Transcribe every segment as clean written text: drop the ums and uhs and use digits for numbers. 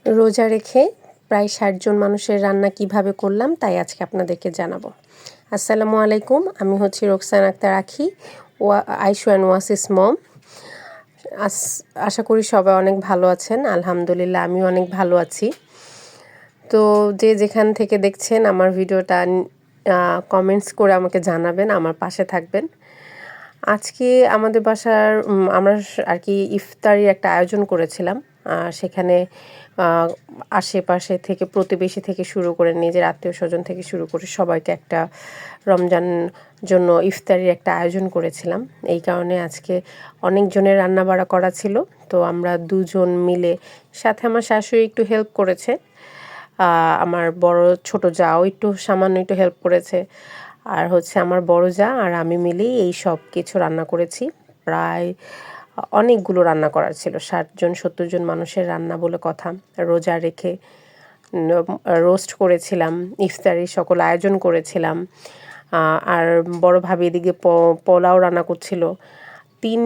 রোজা রেখে প্রায় ৬০ জন মানুষের রান্না কিভাবে করলাম তাই আজকে আপনাদেরকে জানাবো। আসসালামু আলাইকুম, আমি হচ্ছি রোকসানা আক্তার আখি, আইশু অ্যান্ড ওয়াসিস মম। আশা করি সবাই অনেক ভালো আছেন। আলহামদুলিল্লাহ আমিও অনেক ভালো আছি। তো যে যেখান থেকে দেখছেন আমার ভিডিওটা কমেন্টস করে আমাকে জানাবেন, আমার পাশে থাকবেন। আজকে আমাদের বাসার আমরা আর কি ইফতারির একটা আয়োজন করেছিলাম। সেখানে আশেপাশে থেকে প্রতিবেশী থেকে শুরু করে নিজের আত্মীয় স্বজন থেকে শুরু করে সবাইকে একটা রমজান জন্য ইফতারির একটা আয়োজন করেছিলাম। এই কারণে আজকে অনেকজনের রান্নাবাড়া করা ছিল। তো আমরা দুজন মিলে, সাথে আমার শাশুড়ি একটু হেল্প করেছে, আমার ছোট যাও একটু সামান্য একটু হেল্প করেছে, আর হচ্ছে আমার বড় যা আর আমি মিলেই এই সব কিছু রান্না করেছি। প্রায় অনেকগুলো রান্না করার ছিল, 60-70 জন মানুষের রান্না বলে কথা। রোজা রেখে রোস্ট করেছিলাম, ইফতারির সকল আয়োজন করেছিলাম। আর বড় ভাবি এদিকে পোলাও রান্না করছিল। 3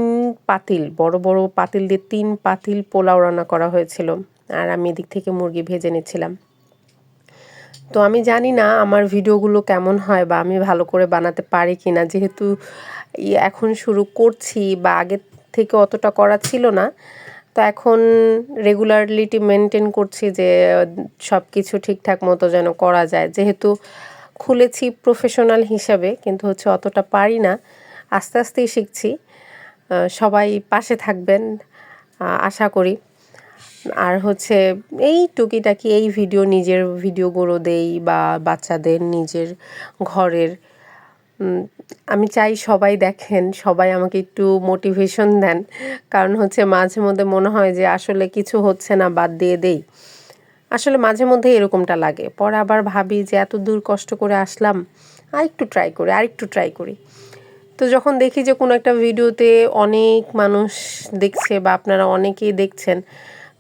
পাতিল, বড় বড় পাতিল দিয়ে 3 পাতিল পোলাও রান্না করা হয়েছিল। আর আমি এদিক থেকে মুরগি ভেজে নিচ্ছিলাম। তো আমি জানি না আমার ভিডিওগুলো কেমন হয় বা আমি ভালো করে বানাতে পারি কি না, যেহেতু এখন শুরু করছি বা আগের থেকে অতটা করা ছিল না। তো এখন রেগুলারিটি মেনটেন করছি যে সব কিছু ঠিকঠাক মতো যেন করা যায়। যেহেতু খুলেছি প্রফেশনাল হিসাবে, কিন্তু হচ্ছে অতটা পারি না, আস্তে আস্তেই শিখছি। সবাই পাশে থাকবেন আশা করি। আর হচ্ছে এই টুকিটাকি এই নিজের ভিডিওগুলো দেই বা বাচ্চাদের নিজের ঘরের। আমি চাই সবাই দেখেন, সবাই আমাকে একটু মোটিভেশন দেন, কারণ হচ্ছে মাঝে মধ্যে মনে হয় যে আসলে কিছু হচ্ছে না, বাদ দিয়ে দেই। আসলে মাঝে মধ্যে এরকমটা লাগে, পরে আবার ভাবি যে এত দূর কষ্ট করে আসলাম, আরেকটু ট্রাই করি। তো যখন দেখি যে কোনো একটা ভিডিওতে অনেক মানুষ দেখছে বা আপনারা অনেকেই দেখছেন,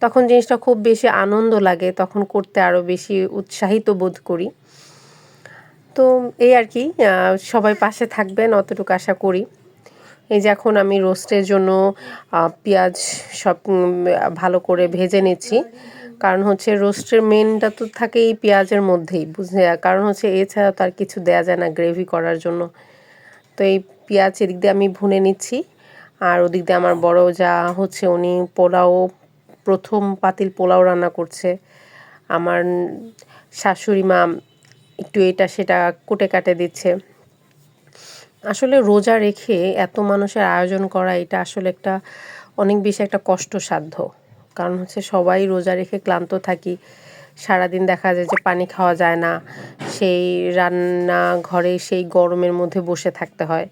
তখন জিনিসটা খুব বেশি আনন্দ লাগে, তখন করতে আরও বেশি উৎসাহিত বোধ করি। তো এই আর কি, সবাই পাশে থাকবেন অতটুকু আশা করি। এই যে এখন আমি রোস্টের জন্য পেঁয়াজ সব ভালো করে ভেজে নিচ্ছি, কারণ হচ্ছে রোস্টের মেনটা তো থাকে এই পেঁয়াজের মধ্যেই, বুঝলে, কারণ হচ্ছে এছাড়া তো আর কিছু দেয়া যায় না গ্রেভি করার জন্য। তো এই পেঁয়াজ এদিক দিয়ে আমি ভুনে নিচ্ছি, আর ওদিক দিয়ে আমার বড় যা হচ্ছে উনি প্রথম পাতিল পোলাও রান্না করছে। আমার শাশুড়ি মা একটু এটা সেটা কুটে কাটে দিচ্ছে। আসলে রোজা রেখে এত মানুষের আয়োজন করা, এটা আসলে অনেক বেশি একটা কষ্টসাধ্য। কারণ হচ্ছে সবাই রোজা রেখে ক্লান্ত থাকি, সারাদিন দেখা যায় যে পানি খাওয়া যায় না, সেই রান্নাঘরে সেই গরমের মধ্যে বসে থাকতে হয়।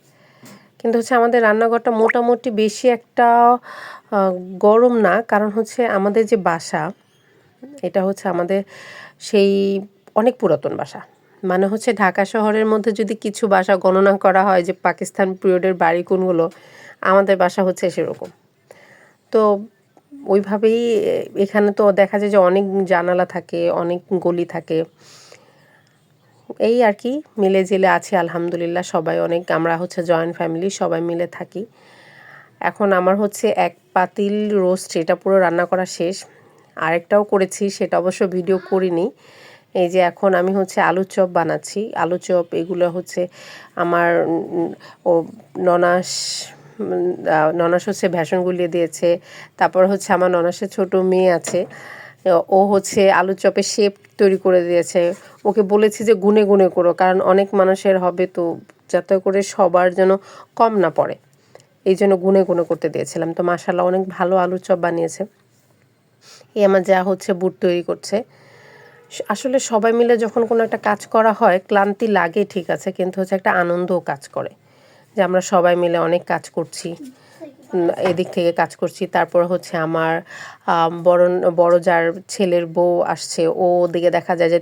কিন্তু হচ্ছে আমাদের রান্নাঘরটা মোটামুটি বেশি একটা গরম না, কারণ হচ্ছে আমাদের যে বাসা, এটা হচ্ছে আমাদের সেই অনেক পুরাতন বাসা। মানে হচ্ছে ঢাকা শহরের মধ্যে যদি কিছু বাসা গণনা করা হয় যে পাকিস্তান পিরিয়ডের বাড়ি কোনগুলো, আমাদের বাসা হচ্ছে সেরকম। তো ওইভাবেই এখানে তো দেখা যায় যে অনেক জানালা থাকে, অনেক গলি থাকে। এই আর কি, মিলে জিলে আছি আলহামদুলিল্লাহ। সবাই আমরা হচ্ছে জয়েন্ট ফ্যামিলি, সবাই মিলে থাকি। এখন আমার হচ্ছে 1 পাতিল রোস্ট, এটা পুরো রান্না করা শেষ। আরেকটাও করেছি, সেটা অবশ্য ভিডিও করিনি। এই যে এখন আমি হচ্ছে আলুর চপ বানাচ্ছি। আলু চপ এগুলো হচ্ছে আমার ও ননাস ননাস হচ্ছে ভেষণ গুলিয়ে দিয়েছে। তারপর হচ্ছে আমার ননাসের ছোট মেয়ে আছে, ও হচ্ছে আলুর চপের শেপ তৈরি করে দিয়েছে। ওকে বলেছি যে গুনে গুনে করো, কারণ অনেক মানুষের হবে, তো যাতে করে সবার যেন কম না পড়ে, এই জন্য গুনে গুনে করতে দিয়েছিলাম। তো মাশাআল্লাহ অনেক ভালো আলুর চপ বানিয়েছে। এই আমার যা হচ্ছে বুট তৈরি করছে। আসলে সবাই মিলে যখন কোনো একটা কাজ করা হয়, ক্লান্তি লাগে ঠিক আছে, কিন্তু হচ্ছে একটা আনন্দও কাজ করে যে আমরা সবাই মিলে অনেক কাজ করছি, এদিক থেকে কাজ করছি। তারপর হচ্ছে আমার বড় যার ছেলের বউ আসছে, ও ওদিকে দেখা যায় যে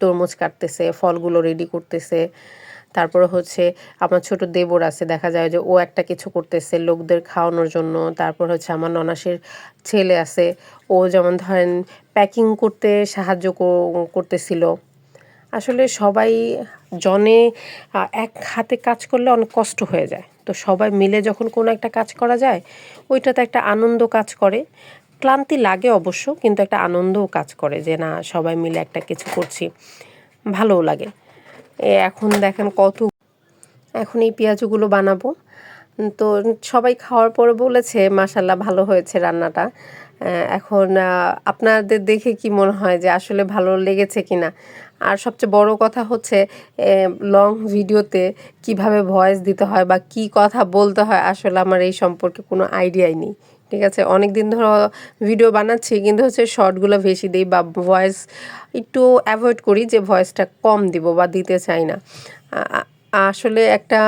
তরমুজ কাটতেছে, ফলগুলো রেডি করতেছে। তারপরে হচ্ছে আমার ছোট দেবর আছে, দেখা যায় যে ও একটা কিছু করতেছে লোকদের খাওয়ানোর জন্য। তারপর হচ্ছে আমার ননাসের ছেলে আছে, ও যেমন ধরেন প্যাকিং করতে সাহায্য করতেছিল। আসলে সবাই জনে এক হাতে কাজ করলে অনেক কষ্ট হয়ে যায়, তো সবাই মিলে যখন কোনো একটা কাজ করা যায়, ওইটাতে একটা আনন্দ কাজ করে। ক্লান্তি লাগে অবশ্য, কিন্তু একটা আনন্দও কাজ করে যে না সবাই মিলে একটা কিছু করছি, ভালোও লাগে। এখন দেখেন এখন এই পেঁয়াজগুলো বানাবো। তো সবাই খাওয়ার পরে বলেছে মাশাল্লাহ ভালো হয়েছে রান্নাটা। এখন আপনাদের দেখে কি মনে হয় যে আসলে ভালো লেগেছে কিনা? আর সবচেয়ে বড় কথা হচ্ছে লং ভিডিওতে কিভাবে ভয়েস দিতে হয় বা কি কথা বলতে হয়, আসলে আমার এই সম্পর্কে কোনো আইডিয়াই নেই। ঠিক আছে, অনেক দিন ধরে ভিডিও বানাচ্ছি, কিন্তু হচ্ছে শর্টগুলো বেশি দিই বা ভয়েস একটু অ্যাভয়েড করি, যে ভয়েসটা কম দিব বা দিতে চাই না। আসলে একটা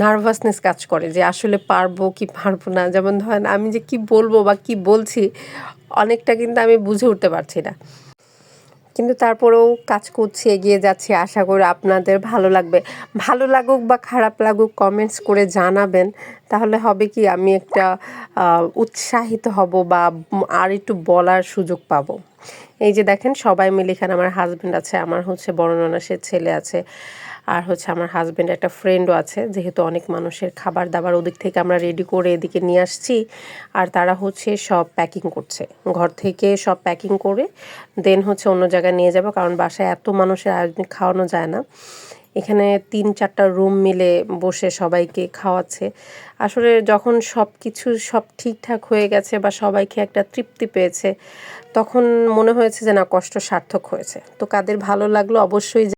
নার্ভাসনেস কাজ করে যে আসলে পারবো কি পারবো না। যেমন ধরেন আমি যে কি বলবো বা কি বলছি, অনেকটা কিন্তু আমি বুঝে উঠতে পারছি না, কিন্তু তারপরেও কাজ করছি, এগিয়ে যাচ্ছি। আশা করি আপনাদের ভালো লাগবে। ভালো লাগুক বা খারাপ লাগুক কমেন্টস করে জানাবেন, তাহলে হবে কি আমি একটা উৎসাহিত হব বা আর একটু বলার সুযোগ পাবো। এই যে দেখেন সবাই মিলে, এখানে আমার হাজব্যান্ড আছে, আমার হচ্ছে বড় ননাসের ছেলে আছে, আর হচ্ছে আমার হাজব্যান্ড একটা ফ্রেন্ডও আছে। যেহেতু অনেক মানুষের খাবার দাবার ওদিক থেকে আমরা রেডি করে এদিকে নিয়ে আসছি, আর তারা হচ্ছে সব প্যাকিং করছে, ঘর থেকে সব প্যাকিং করে দেন হচ্ছে অন্য জায়গায় নিয়ে যাব, কারণ বাসায় এত মানুষের আয়োজন খাওয়ানো যায় না। এখানে 3-4টা রুম মিলে বসে সবাইকে খাওয়াচ্ছে। আসলে যখন সব কিছু সব ঠিকঠাক হয়ে গেছে বা সবাইকে একটা তৃপ্তি পেয়েছে, তখন মনে হয়েছে যে না কষ্ট সার্থক হয়েছে। তো কাদের ভালো লাগলো অবশ্যই